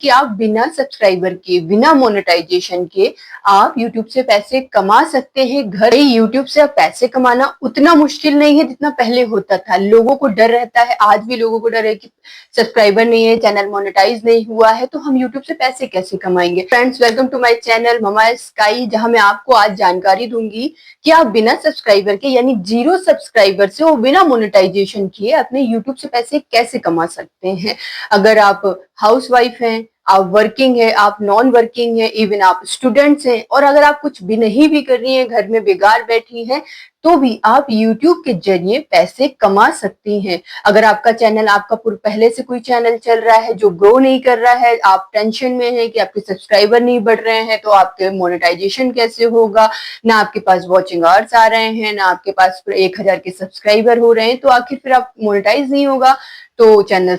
कि आप बिना सब्सक्राइबर के, बिना मोनेटाइजेशन के आप यूट्यूब से पैसे कमा सकते हैं घर ही। यूट्यूब से आप पैसे कमाना उतना मुश्किल नहीं है जितना पहले होता था। लोगों को डर रहता है, आज भी लोगों को डर है कि सब्सक्राइबर नहीं है, चैनल मोनेटाइज नहीं हुआ है, तो हम यूट्यूब से पैसे कैसे कमाएंगे। Friends, welcome to my channel mama sky, जहां मैं आपको आज जानकारी दूंगी कि आप बिना सब्सक्राइबर के यानी 0 सब्सक्राइबर से और बिना मोनेटाइजेशन किए अपने यूट्यूब से पैसे कैसे कमा सकते हैं। अगर आप हाउसवाइफ हैं, आप वर्किंग है, आप नॉन वर्किंग है, इवन आप स्टूडेंट्स हैं, और अगर आप कुछ भी नहीं भी कर रही हैं, घर में बेकार बैठी हैं, तो भी आप YouTube के जरिए पैसे कमा सकती हैं। अगर आपका चैनल, आपका पहले से कोई चैनल चल रहा है जो ग्रो नहीं कर रहा है, आप टेंशन में हैं कि आपके सब्सक्राइबर नहीं बढ़ रहे हैं, तो आपके मोनेटाइजेशन कैसे होगा, ना आपके पास वॉचिंग आवर्स आ रहे हैं, ना आपके पास 1000 के सब्सक्राइबर हो रहे हैं, तो आखिर फिर आप मोनेटाइज नहीं होगा, तो चैनल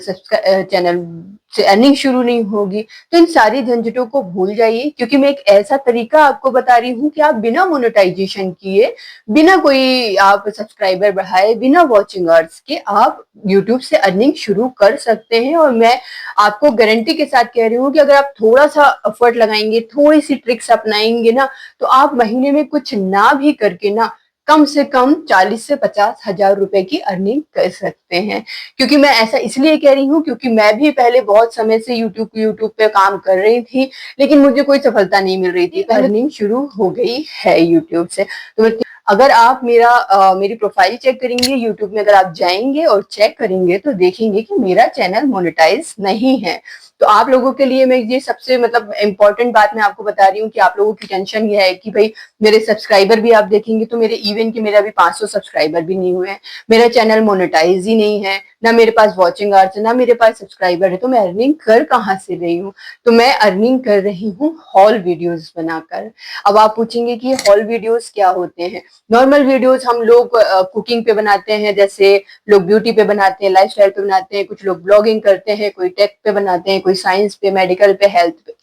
से अर्निंग शुरू नहीं होगी। तो इन सारी झंझटों को भूल जाइए, क्योंकि मैं एक ऐसा तरीका आपको बता रही हूँ कि आप बिना मोनेटाइजेशन किए, बिना कोई आप सब्सक्राइबर बढ़ाए, बिना वॉचिंग आवर्स के आप यूट्यूब से अर्निंग शुरू कर सकते हैं। और मैं आपको गारंटी के साथ कह रही हूँ कि अगर आप थोड़ा सा एफर्ट लगाएंगे, थोड़ी सी ट्रिक्स अपनाएंगे ना, तो आप महीने में कुछ ना भी करके ना कम से कम 40 से 50 हजार रुपए की अर्निंग कर सकते हैं। क्योंकि मैं ऐसा इसलिए कह रही हूँ क्योंकि मैं भी पहले बहुत समय से यूट्यूब पे काम कर रही थी, लेकिन मुझे कोई सफलता नहीं मिल रही थी। अर्निंग शुरू हो गई है यूट्यूब से। तो अगर आप मेरी प्रोफाइल चेक करेंगे यूट्यूब में, अगर आप जाएंगे और चेक करेंगे तो देखेंगे कि मेरा चैनल मोनेटाइज नहीं है। तो आप लोगों के लिए मैं ये सबसे इम्पोर्टेंट बात मैं आपको बता रही हूँ कि आप लोगों की टेंशन ये है कि भाई मेरे सब्सक्राइबर भी आप देखेंगे तो मेरे इवन की मेरे अभी 500 सब्सक्राइबर भी नहीं हुए हैं, मेरा चैनल मोनेटाइज ही नहीं है, ना मेरे पास वॉचिंग आवर्स है, ना मेरे पास सब्सक्राइबर है, तो मैं अर्निंग कर कहाँ से रही हूँ। तो मैं अर्निंग कर रही हूँ हॉल वीडियोस बनाकर। अब आप पूछेंगे कि हॉल वीडियोस क्या होते हैं। नॉर्मल वीडियोस हम लोग कुकिंग पे बनाते हैं, जैसे लोग ब्यूटी पे बनाते हैं, लाइफस्टाइल पे बनाते हैं, कुछ लोग ब्लॉगिंग करते हैं, कोई टेक पे बनाते हैं, कोई साइंस पे, मेडिकल पे, हेल्थ पे।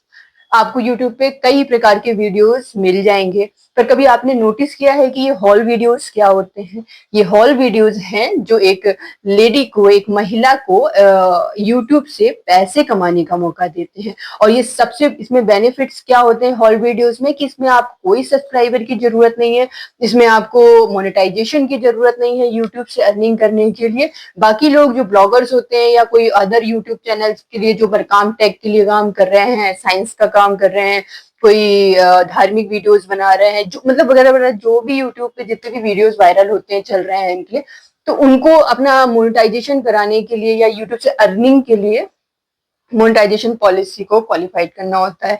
आपको यूट्यूब पे कई प्रकार के वीडियोस मिल जाएंगे। पर कभी आपने नोटिस किया है कि ये हॉल वीडियोस क्या होते हैं? ये हॉल वीडियोस हैं जो एक लेडी को, एक महिला को यूट्यूब से पैसे कमाने का मौका देते हैं। और ये सबसे इसमें बेनिफिट्स क्या होते हैं हॉल वीडियोस में, कि इसमें आप कोई सब्सक्राइबर की जरूरत नहीं है, इसमें आपको मोनेटाइजेशन की जरूरत नहीं है यूट्यूब से अर्निंग करने के लिए। बाकी लोग जो ब्लॉगर्स होते हैं या कोई अदर यूट्यूब चैनल्स के लिए जो काम टेक के लिए काम कर रहे हैं, साइंस का काम कर रहे हैं, कोई धार्मिक वीडियोस बना रहे हैं, जो वगैरह वगैरह, जो भी यूट्यूब पे जितने भी वीडियोस वायरल होते हैं, चल रहे हैं इनके, तो उनको अपना मोनेटाइजेशन कराने के लिए या यूट्यूब से अर्निंग के लिए मोनेटाइजेशन पॉलिसी को क्वालिफाइड करना होता है।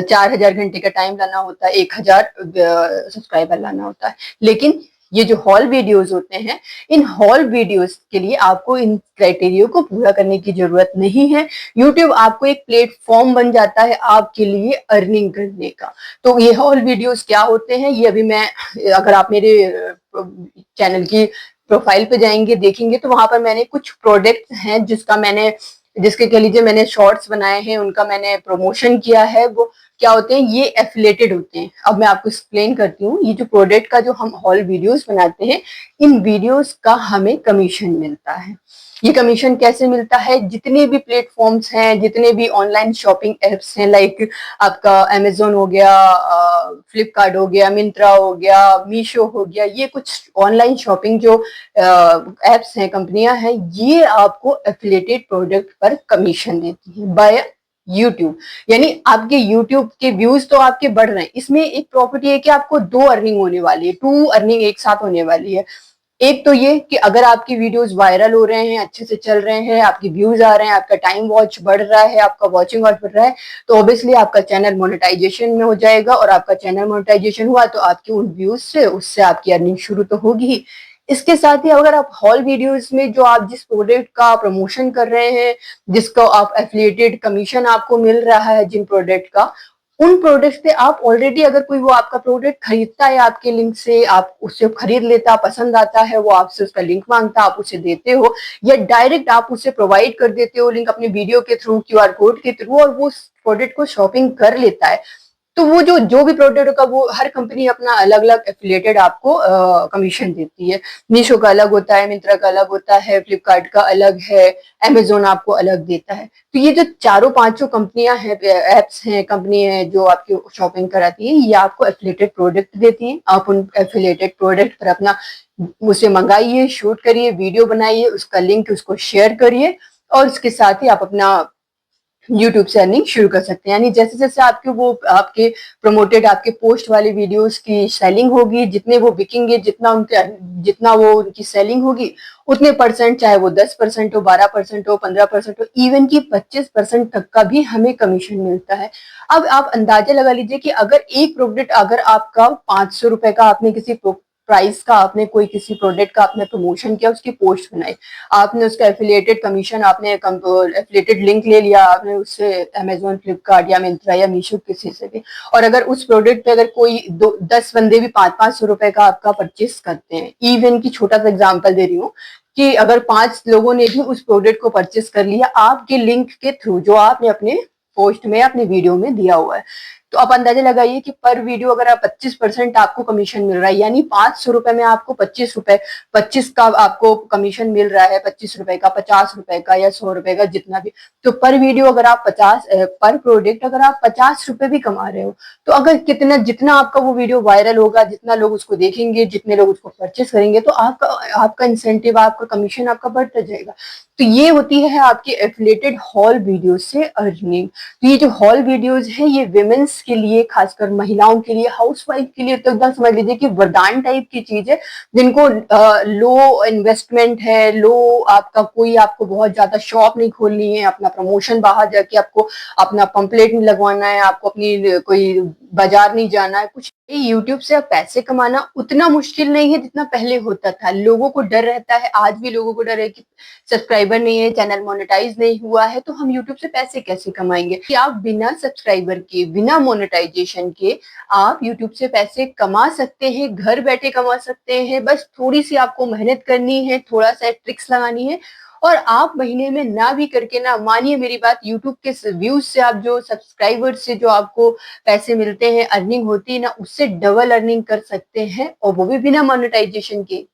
4000 घंटे का टाइम लाना होता है, 1000 सब्सक्राइबर लाना होता है। लेकिन ये जो हॉल वीडियोस होते हैं, इन हॉल वीडियोस के लिए आपको इन क्राइटेरिया को पूरा करने की जरूरत नहीं है। यूट्यूब आपको एक प्लेटफॉर्म बन जाता है आपके लिए अर्निंग करने का। तो ये हॉल वीडियोस क्या होते हैं, ये अभी मैं, अगर आप मेरे चैनल की प्रोफाइल पे जाएंगे, देखेंगे, तो वहां पर मैंने कुछ प्रोडक्ट हैं जिसके कह लीजिए मैंने शॉर्ट्स बनाए हैं, उनका मैंने प्रमोशन किया है। वो क्या होते हैं, ये एफिलेटेड होते हैं। अब मैं आपको एक्सप्लेन करती हूँ। ये जो प्रोडक्ट का जो हम हॉल वीडियोस बनाते हैं, इन वीडियोस का हमें कमीशन मिलता है। ये कमीशन कैसे मिलता है? जितने भी प्लेटफॉर्म्स हैं, जितने भी ऑनलाइन शॉपिंग एप्स हैं, लाइक आपका अमेजोन हो गया, फ्लिपकार्ट हो गया, मिंत्रा हो गया, मीशो हो गया, ये कुछ ऑनलाइन शॉपिंग जो एप्स हैं, कंपनियां हैं, ये आपको एफिलिएटेड प्रोडक्ट पर कमीशन देती है बाय यूट्यूब। यानी आपके यूट्यूब के व्यूज तो आपके बढ़ रहे हैं। इसमें एक प्रॉपर्टी है कि आपको 2 अर्निंग होने वाली है, 2 अर्निंग एक साथ होने वाली है। एक तो ये कि अगर आपकी वीडियोस वायरल हो रहे हैं, अच्छे से चल रहे हैं, आपके व्यूज आ रहे हैं, आपका टाइम वॉच बढ़ रहा है, आपका वॉचिंग वॉच बढ़ रहा है, तो ऑब्वियसली आपका चैनल मोनेटाइजेशन में हो जाएगा। और आपका चैनल मोनेटाइजेशन हुआ तो आपके उन व्यूज से, उससे आपकी अर्निंग शुरू तो होगी ही। इसके साथ ही अगर आप हॉल वीडियोस में जो आप जिस प्रोडक्ट का प्रमोशन कर रहे हैं, जिसका आप एफिलिएटेड कमीशन आपको मिल रहा है जिन प्रोडक्ट का, उन प्रोडक्ट से आप ऑलरेडी, अगर कोई वो आपका प्रोडक्ट खरीदता है आपके लिंक से, आप उससे खरीद लेता, पसंद आता है, वो आपसे उसका लिंक मांगता, आप उसे देते हो, या डायरेक्ट आप उसे प्रोवाइड कर देते हो लिंक अपने वीडियो के थ्रू, क्यूआर कोड के थ्रू, और वो उस प्रोडक्ट को शॉपिंग कर लेता है, तो वो जो भी प्रोडक्ट का वो हर कंपनी अपना अलग अलग एफिलिएटेड आपको कमीशन देती है। मीशो का अलग होता है, मिंत्रा का अलग होता है, फ्लिपकार्ट का अलग है, अमेजोन आपको अलग देता है। तो ये जो चारों पांचों कंपनियां हैं, एप्स हैं, कंपनी है जो आपकी शॉपिंग कराती है, ये आपको एफिलिएटेड प्रोडक्ट देती हैं। आप उन एफिलिएटेड प्रोडक्ट पर अपना उसे मंगाइए, शूट करिए, वीडियो बनाइए, उसका लिंक उसको शेयर करिए और उसके साथ ही आप अपना यूट्यूब से अर्निंग शुरू कर सकते हैं। यानी जैसे जैसे आपके प्रमोटेड आपके पोस्ट वाले वीडियोस की सेलिंग होगी, जितने वो बिकेंगे, जितना वो उनकी सेलिंग होगी, उतने परसेंट, चाहे वो 10% हो, 12% हो, 15% हो, इवन की 25% तक का भी हमें कमीशन मिलता है। अब आप अंदाजा लगा लीजिए कि अगर एक प्रोडक्ट, अगर आपका 500 रुपए का आपने किसी प्राइस का आपने कोई किसी प्रोडक्ट का आपने प्रमोशन किया, उसकी पोस्ट बनाई, आपने उसका एफिलिएटेड कमीशन, आपने एफिलिएटेड लिंक ले लिया, आपने उससे अमेजोन, फ्लिपकार्ट या मिंत्रा या मीशो किसी से भी, और अगर उस प्रोडक्ट पे अगर कोई 10 बंदे भी 500 रुपए का आपका परचेस करते हैं, इवन की छोटा सा एग्जाम्पल दे रही हूँ कि अगर 5 लोगों ने भी उस प्रोडक्ट को परचेस कर लिया आपके लिंक के थ्रू, जो आपने अपने पोस्ट में, अपने वीडियो में दिया हुआ है, तो आप अंदाजा लगाइए कि पर वीडियो अगर आप 25% आपको कमीशन मिल रहा है, यानी 500 रुपए में आपको 25 रुपए, 25 का आपको कमीशन मिल रहा है, 25 रुपए का, 50 रुपए का या 100 रुपए का, जितना भी। तो पर वीडियो अगर आप 50, पर प्रोडक्ट अगर आप 50 रुपए भी कमा रहे हो, तो अगर जितना आपका वो वीडियो वायरल होगा, जितना लोग उसको देखेंगे, जितने लोग उसको परचेस करेंगे, तो आपका इंसेंटिव, आपका कमीशन आपका बढ़ता जाएगा। तो ये होती है आपकी एफिलिएटेड हॉल वीडियो से अर्निंग। तो ये जो हॉल वीडियोस है, ये विमेन्स के लिए, खासकर महिलाओं के लिए, हाउसवाइफ के लिए, तो एकदम समझ लीजिए कि वरदान टाइप की चीज है, जिनको लो इन्वेस्टमेंट है, आपको बहुत ज्यादा शॉप नहीं खोलनी है, अपना प्रमोशन बाहर जाके आपको अपना पंपलेट नहीं लगवाना है, आपको अपनी कोई बाजार नहीं जाना है, कुछ यूट्यूब से अब पैसे कमाना उतना मुश्किल नहीं है जितना पहले होता था। लोगों को डर रहता है, आज भी लोगों को डर है कि सब्सक्राइबर नहीं है, चैनल मोनेटाइज नहीं हुआ है, तो हम यूट्यूब से पैसे कैसे कमाएंगे। कि आप बिना सब्सक्राइबर के, बिना मोनेटाइजेशन के आप यूट्यूब से पैसे कमा सकते हैं, घर बैठे कमा सकते हैं। बस थोड़ी सी आपको मेहनत करनी है, थोड़ा सा ट्रिक्स लगानी है, और आप महीने में ना भी करके, ना मानिए मेरी बात, यूट्यूब के व्यूज से, आप जो सब्सक्राइबर से जो आपको पैसे मिलते हैं, अर्निंग होती है ना, उससे डबल अर्निंग कर सकते हैं, और वो भी बिना मोनेटाइजेशन के।